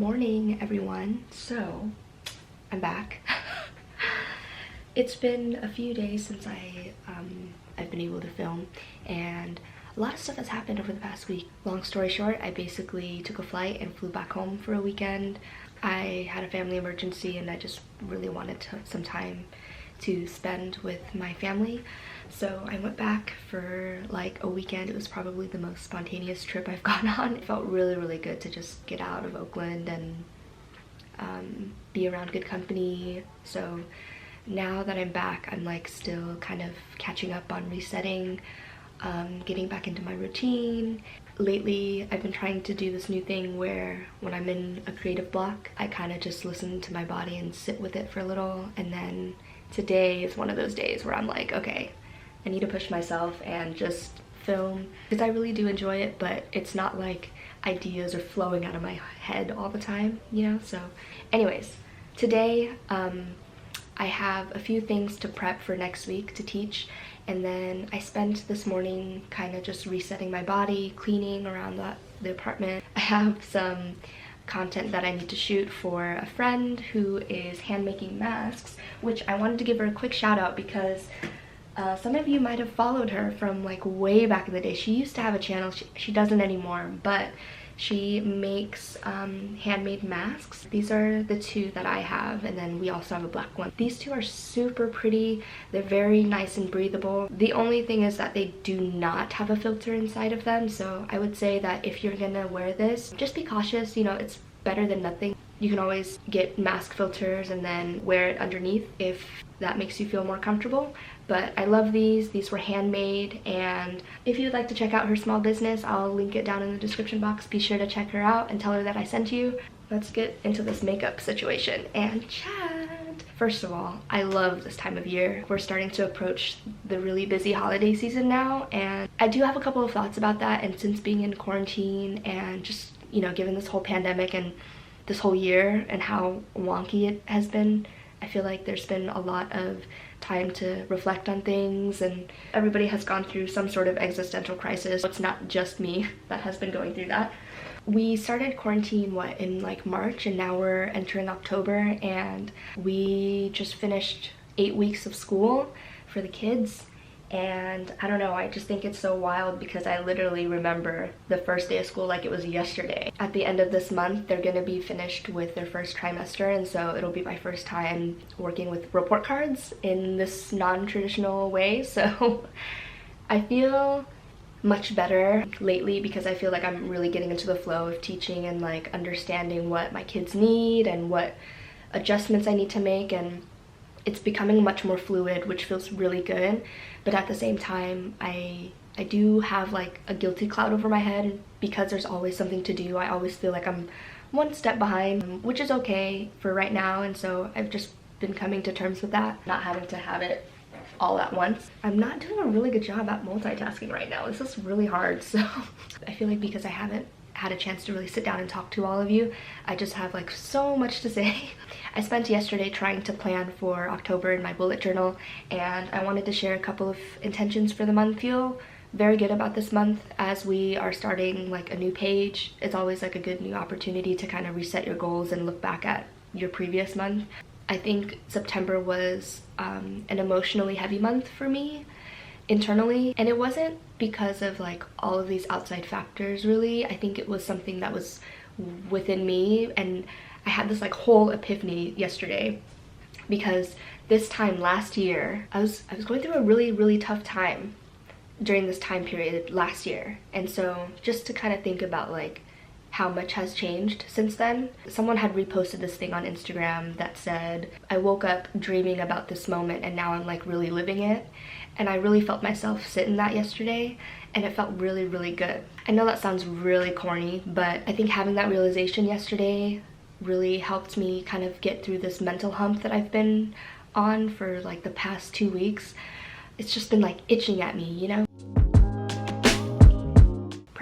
morning, everyone. So I'm back. It's been a few days since I've been able to film, and a lot of stuff has happened over the past week. Long story short, I basically took a flight and flew back home for a weekend. I had a family emergency and I just really wanted some time to spend with my family. So I went back for like a weekend. It was probably the most spontaneous trip I've gone on. It felt really good to just get out of Oakland and be around good company. So now that I'm back, I'm like still kind of catching up on resetting, getting back into my routine. Lately, I've been trying to do this new thing where when I'm in a creative block, I kind of just listen to my body and sit with it for a little. And then today is one of those days where I'm like, okay, I need to push myself and just film, because I really do enjoy it, but it's not like ideas are flowing out of my head all the time, you know? So anyways, today I have a few things to prep for next week to teach, and then I spent this morning kind of just resetting my body, cleaning around the apartment. I have some content that I need to shoot for a friend who is hand making masks, which I wanted to give her a quick shout out because some of you might have followed her from like way back in the day. She used to have a channel, she doesn't anymore, but she makes handmade masks. These are the two that I have, and then we also have a black one. These two are super pretty. They're very nice and breathable. The only thing is that they do not have a filter inside of them, so I would say that if you're gonna wear this, just be cautious. You know, it's better than nothing. You can always get mask filters and then wear it underneath if that makes you feel more comfortable. But I love these. These were handmade, and if you'd like to check out her small business, I'll link it down in the description box. Be sure to check her out and tell her that I sent you. Let's get into this makeup situation and chat. First of all, I love this time of year. We're starting to approach the really busy holiday season now, and I do have a couple of thoughts about that. And since being in quarantine and just, you know, given this whole pandemic and this whole year and how wonky it has been, I feel like there's been a lot of time to reflect on things, and everybody has gone through some sort of existential crisis. It's not just me that has been going through that. We started quarantine in like March, and now we're entering October, and we just finished 8 weeks of school for the kids. And I don't know, I just think it's so wild because I literally remember the first day of school like it was yesterday. At the end of this month, they're gonna be finished with their first trimester, and so it'll be my first time working with report cards in this non-traditional way. So I feel much better lately because I feel like I'm really getting into the flow of teaching and like understanding what my kids need and what adjustments I need to make, and it's becoming much more fluid, which feels really good. But at the same time, I do have like a guilty cloud over my head because there's always something to do. I always feel like I'm one step behind, which is okay for right now. And so I've just been coming to terms with that, not having to have it all at once. I'm not doing a really good job at multitasking right now. This is really hard. So I feel like because I haven't had a chance to really sit down and talk to all of you, I just have like so much to say. I spent yesterday trying to plan for October in my bullet journal, and I wanted to share a couple of intentions for the month. Feel very good about this month as we are starting like a new page. It's always like a good new opportunity to kind of reset your goals and look back at your previous month. I think September was an emotionally heavy month for me internally, and it wasn't because of like all of these outside factors really. I think it was something that was within me, and I had this like whole epiphany yesterday because this time last year I was going through a really tough time during this time period last year. And so just to kind of think about like how much has changed since then. Someone had reposted this thing on Instagram that said, I woke up dreaming about this moment and now I'm like really living it. And I really felt myself sit in that yesterday, and it felt really good. I know that sounds really corny, but I think having that realization yesterday really helped me kind of get through this mental hump that I've been on for like the past 2 weeks. It's just been like itching at me, you know?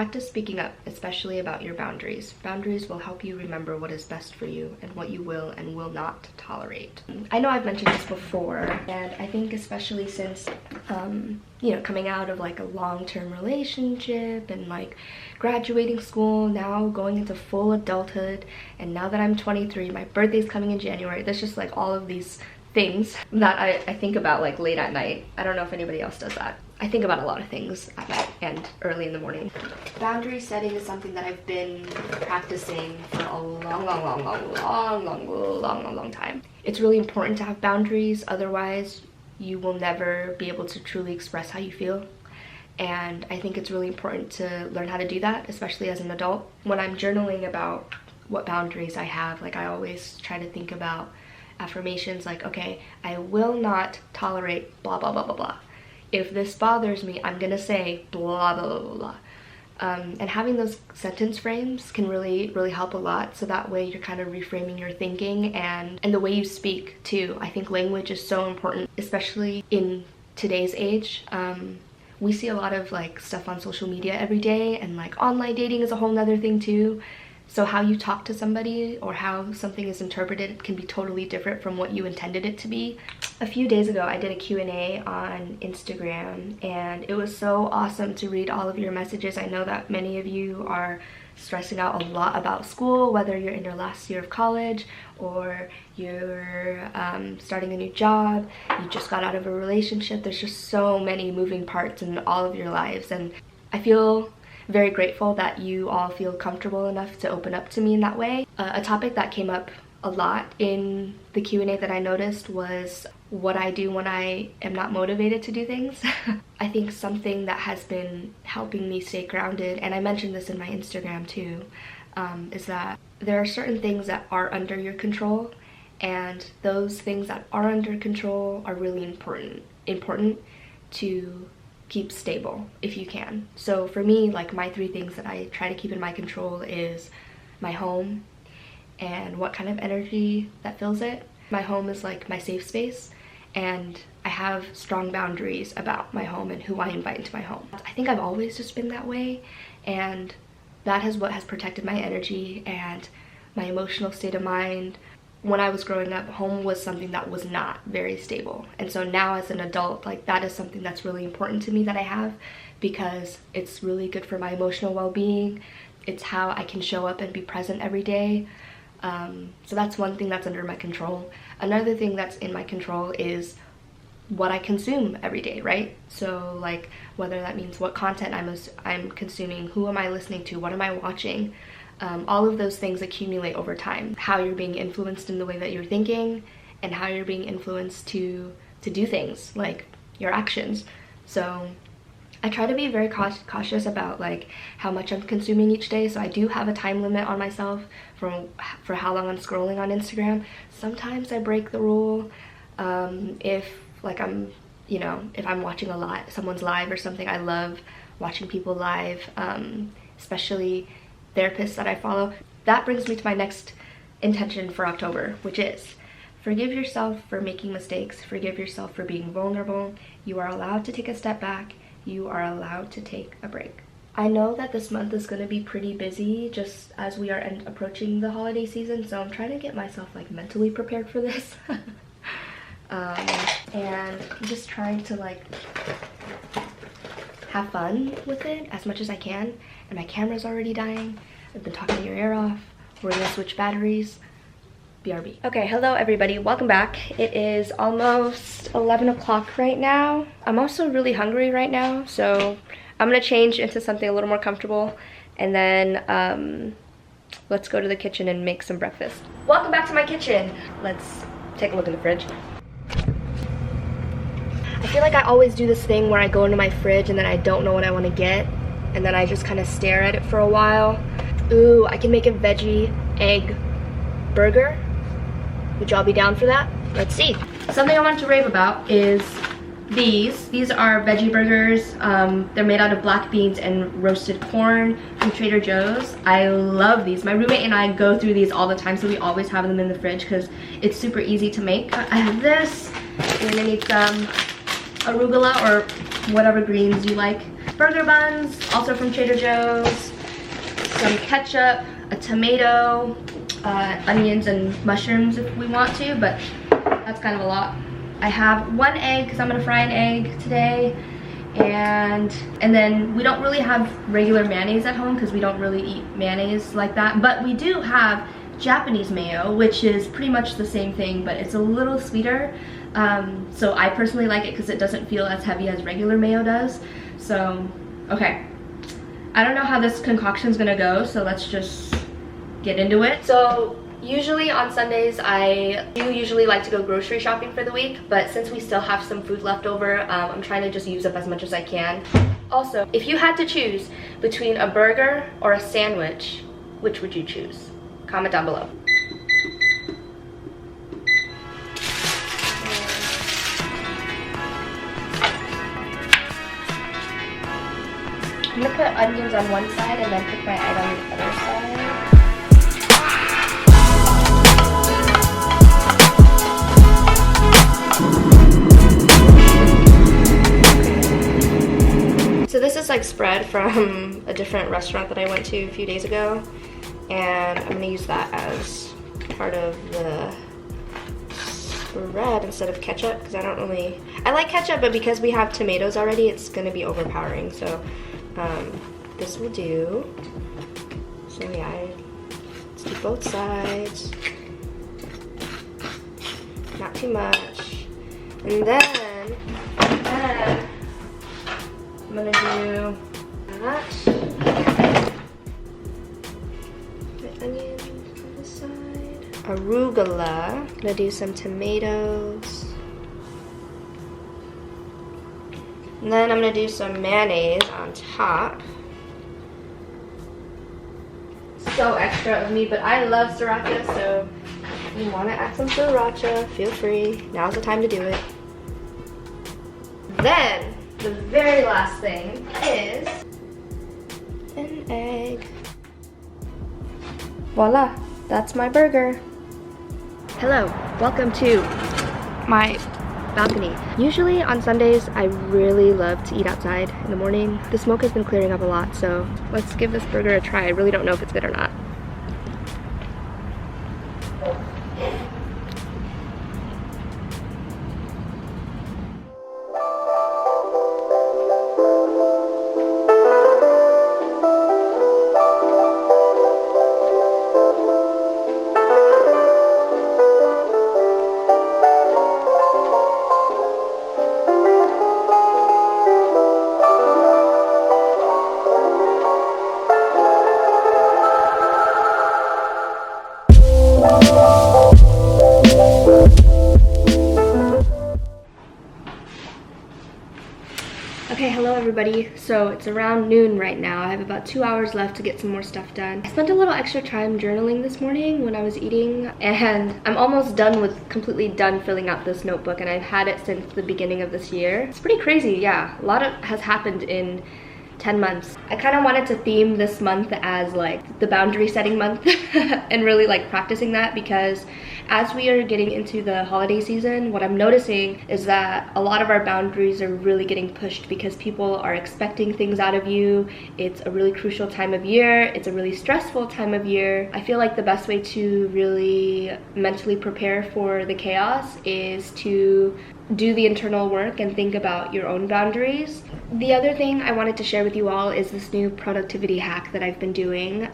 Practice speaking up, especially about your boundaries. Boundaries will help you remember what is best for you and what you will and will not tolerate. I know I've mentioned this before, and I think especially since, you know, coming out of like a long-term relationship and like graduating school, now going into full adulthood, and now that I'm 23, my birthday's coming in January, there's just like all of these things that I think about like late at night. I don't know if anybody else does that. I think about a lot of things at night and early in the morning. Boundary setting is something that I've been practicing for a long time. It's really important to have boundaries, otherwise you will never be able to truly express how you feel. And I think it's really important to learn how to do that, especially as an adult. When I'm journaling about what boundaries I have, like I always try to think about affirmations like, okay, I will not tolerate blah blah blah blah blah. If this bothers me, I'm gonna say blah blah blah blah blah. And having those sentence frames can really help a lot, so that way you're kind of reframing your thinking and the way you speak too. I think language is so important, especially in today's age. We see a lot of like stuff on social media every day, and like online dating is a whole nother thing too. So how you talk to somebody or how something is interpreted can be totally different from what you intended it to be. A few days ago, I did a Q&A on Instagram, and it was so awesome to read all of your messages. I know that many of you are stressing out a lot about school, whether you're in your last year of college or you're starting a new job, you just got out of a relationship. There's just so many moving parts in all of your lives, and I feel very grateful that you all feel comfortable enough to open up to me in that way. A topic that came up a lot in the Q&A that I noticed was what I do when I am not motivated to do things. I think something that has been helping me stay grounded, and I mentioned this in my Instagram too, is that there are certain things that are under your control, and those things that are under control are really important to keep stable if you can. So for me, like my 3 things that I try to keep in my control is my home and what kind of energy that fills it. My home is like my safe space, and I have strong boundaries about my home and who I invite into my home. I think I've always just been that way, and that is what has protected my energy and my emotional state of mind. When I was growing up, home was something that was not very stable. And so now as an adult, like that is something that's really important to me that I have, because it's really good for my emotional well-being. It's how I can show up and be present every day. So that's one thing that's under my control. Another thing that's in my control is what I consume every day, right? So like whether that means what content I'm consuming, who am I listening to, what am I watching? All of those things accumulate over time. How you're being influenced in the way that you're thinking, and how you're being influenced to do things, like your actions. So I try to be very cautious about like how much I'm consuming each day. So I do have a time limit on myself for how long I'm scrolling on Instagram. Sometimes I break the rule. If like if I'm watching someone's live or something. I love watching people live, especially therapists that I follow. That brings me to my next intention for October, which is forgive yourself for making mistakes. Forgive yourself for being vulnerable. You are allowed to take a step back. You are allowed to take a break. I know that this month is going to be pretty busy just as we are approaching the holiday season, so I'm trying to get myself like mentally prepared for this. And I'm just trying to like have fun with it as much as I can. And my camera's already dying. I've been talking your ear off. We're gonna switch batteries. BRB. Okay, hello everybody, welcome back. It is almost 11 o'clock right now. I'm also really hungry right now, so I'm gonna change into something a little more comfortable, and then let's go to the kitchen and make some breakfast. Welcome back to my kitchen. Let's take a look in the fridge. I feel like I always do this thing where I go into my fridge and then I don't know what I want to get, and then I just kind of stare at it for a while. Ooh, I can make a veggie egg burger. Would y'all be down for that? Let's see. Something I wanted to rave about is these. These are Veggie Burgers. They're made out of black beans and roasted corn from Trader Joe's. I love these. My roommate and I go through these all the time, so we always have them in the fridge because it's super easy to make. I have this. You're gonna need some arugula or whatever greens you like. burger buns, also from Trader Joe's, some ketchup, a tomato, onions and mushrooms if we want to, but that's kind of a lot. I have 1 egg because I'm gonna fry an egg today, and then we don't really have regular mayonnaise at home because we don't really eat mayonnaise like that, but we do have Japanese mayo, which is pretty much the same thing, but it's a little sweeter. So I personally like it because it doesn't feel as heavy as regular mayo does. So, okay. I don't know how this concoction is gonna go, so let's just get into it. So usually on Sundays, I do usually like to go grocery shopping for the week, but since we still have some food left over, I'm trying to just use up as much as I can. Also, if you had to choose between a burger or a sandwich, which would you choose? Comment down below. I'm gonna put onions on one side and then cook my egg on the other side. So this is like spread from a different restaurant that I went to a few days ago, and I'm gonna use that as part of the spread instead of ketchup because I like ketchup, but because we have tomatoes already, it's gonna be overpowering. So this will do. So yeah, let's do both sides. Not too much. And then I'm gonna do that. The onions on the side. Arugula. I'm gonna do some tomatoes. And then I'm gonna do some mayonnaise on top. So extra of me, but I love sriracha, so if you wanna add some sriracha, feel free. Now's the time to do it. Then, the very last thing is an egg. Voila, that's my burger. Hello, welcome to my balcony. Usually on Sundays, I really love to eat outside in the morning. The smoke has been clearing up a lot, so let's give this burger a try. I really don't know if it's good or not. Okay, hello everybody. So it's around noon right now. I have about 2 hours left to get some more stuff done. I spent a little extra time journaling this morning when I was eating, and I'm almost completely done filling out this notebook, and I've had it since the beginning of this year. It's pretty crazy, yeah. A lot has happened in 10 months. I kind of wanted to theme this month as like the boundary setting month and really like practicing that, because as we are getting into the holiday season, what I'm noticing is that a lot of our boundaries are really getting pushed because people are expecting things out of you. It's a really crucial time of year. It's a really stressful time of year. I feel like the best way to really mentally prepare for the chaos is to do the internal work and think about your own boundaries. The other thing I wanted to share with you all is this new productivity hack that I've been doing.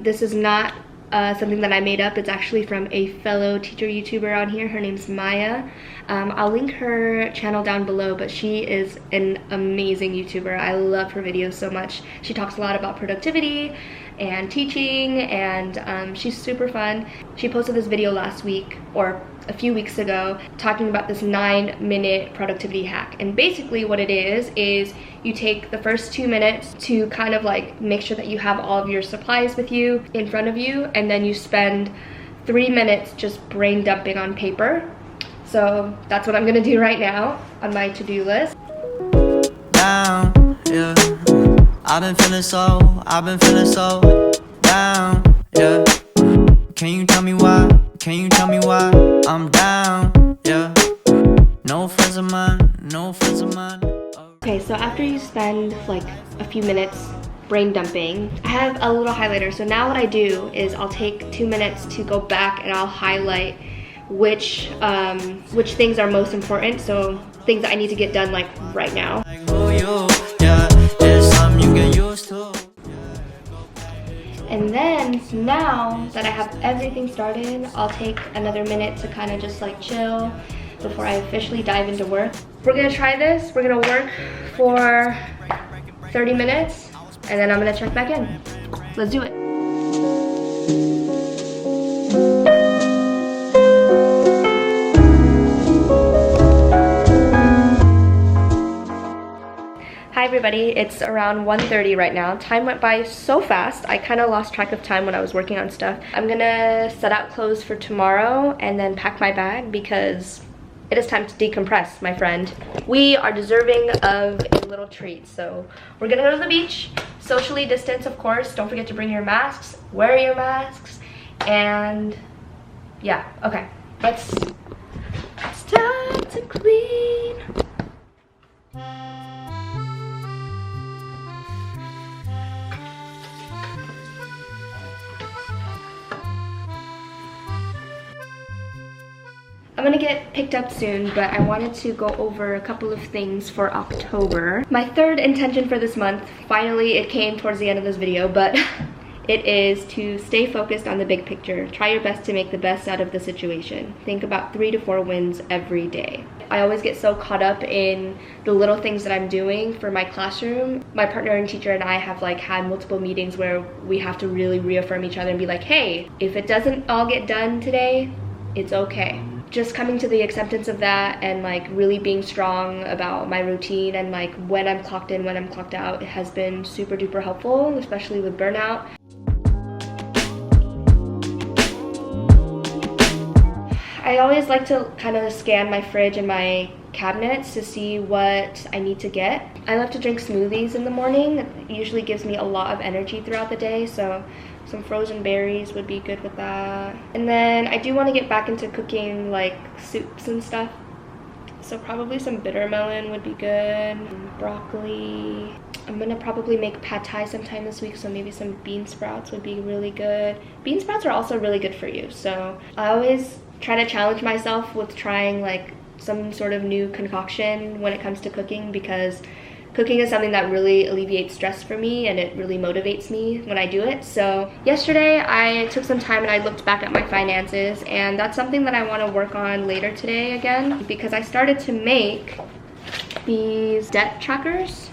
This is not something that I made up. It's actually from a fellow teacher YouTuber on here. Her name's Maya. I'll link her channel down below, but she is an amazing YouTuber. I love her videos so much. She talks a lot about productivity and teaching, and she's super fun. She posted this video last week, or a few weeks ago, talking about this 9-minute productivity hack. And basically what it is you take the first 2 minutes to kind of like make sure that you have all of your supplies with you in front of you, and then you spend 3 minutes just brain dumping on paper. So that's what I'm gonna do right now on my to-do list. Down, yeah. I've been feeling so down, yeah. Can you tell me why? Can you tell me why I'm down, yeah. No friends of mine, no friends of mine. Okay, so after you spend like a few minutes brain dumping, I have a little highlighter. So now what I do is I'll take 2 minutes to go back and I'll highlight which things are most important. So things that I need to get done like right now. And then now that I have everything started, I'll take another minute to kind of just like chill before I officially dive into work. We're gonna try this. We're gonna work for 30 minutes and then I'm gonna check back in. Let's do it. Hi everybody, it's around 1:30 right now. Time went by so fast, I kind of lost track of time when I was working on stuff. I'm gonna set out clothes for tomorrow and then pack my bag because it is time to decompress, my friend. We are deserving of a little treat, so we're gonna go to the beach, socially distance of course. Don't forget to bring your masks, wear your masks, and yeah, okay. It's time to clean. I'm gonna get picked up soon, but I wanted to go over a couple of things for October. My third intention for this month, finally it came towards the end of this video, but it is to stay focused on the big picture. Try your best to make the best out of the situation. Think about 3 to 4 wins every day. I always get so caught up in the little things that I'm doing for my classroom. My partner and teacher and I have like had multiple meetings where we have to really reaffirm each other and be like, hey, if it doesn't all get done today, it's okay. Just coming to the acceptance of that and like really being strong about my routine and like when I'm clocked in, when I'm clocked out, it has been super duper helpful, especially with burnout. I always like to kind of scan my fridge and my cabinets to see what I need to get. I love to drink smoothies in the morning. It usually gives me a lot of energy throughout the day, so some frozen berries would be good with that. And then I do want to get back into cooking like soups and stuff. So probably some bitter melon would be good. Broccoli. I'm gonna probably make pad thai sometime this week, so maybe some bean sprouts would be really good. Bean sprouts are also really good for you, so I always try to challenge myself with trying like some sort of new concoction when it comes to cooking, because cooking is something that really alleviates stress for me and it really motivates me when I do it. So yesterday I took some time and I looked back at my finances, and that's something that I want to work on later today again, because I started to make these debt trackers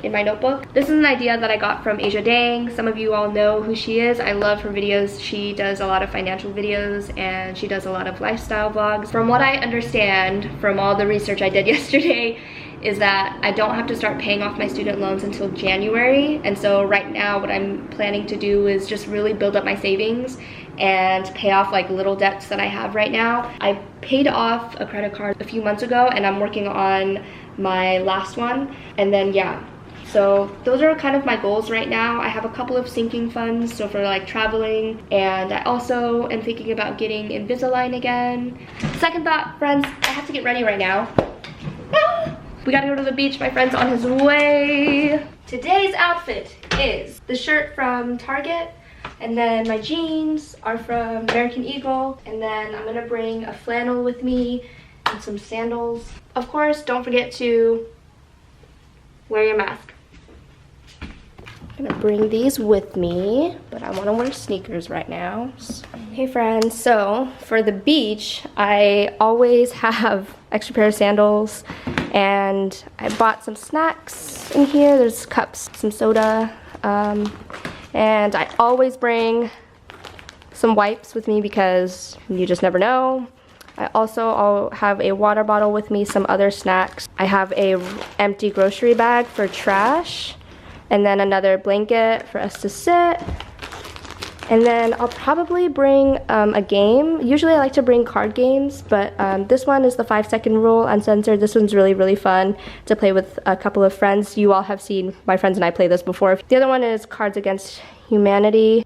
in my notebook. This is an idea that I got from Asia Dang. Some of you all know who she is. I love her videos. She does a lot of financial videos and she does a lot of lifestyle vlogs. From what I understand from all the research I did yesterday is that I don't have to start paying off my student loans until January. And so right now what I'm planning to do is just really build up my savings and pay off like little debts that I have right now. I paid off a credit card a few months ago and I'm working on my last one. And then yeah, so those are kind of my goals right now. I have a couple of sinking funds, so for like traveling, and I also am thinking about getting Invisalign again. Second thought, friends, I have to get ready right now. We gotta go to the beach, my friend's on his way. Today's outfit is the shirt from Target, and then my jeans are from American Eagle, and then I'm gonna bring a flannel with me and some sandals. Of course, don't forget to wear your mask. I'm gonna bring these with me, but I wanna wear sneakers right now. Hey friends, so for the beach, I always have extra pair of sandals, and I bought some snacks in here. There's cups, some soda, and I always bring some wipes with me because you just never know. I also have a water bottle with me, some other snacks. I have a empty grocery bag for trash, and then another blanket for us to sit. And then I'll probably bring a game. Usually I like to bring card games, but this one is the 5-second rule, uncensored. This one's really, really fun to play with a couple of friends. You all have seen my friends and I play this before. The other one is Cards Against Humanity.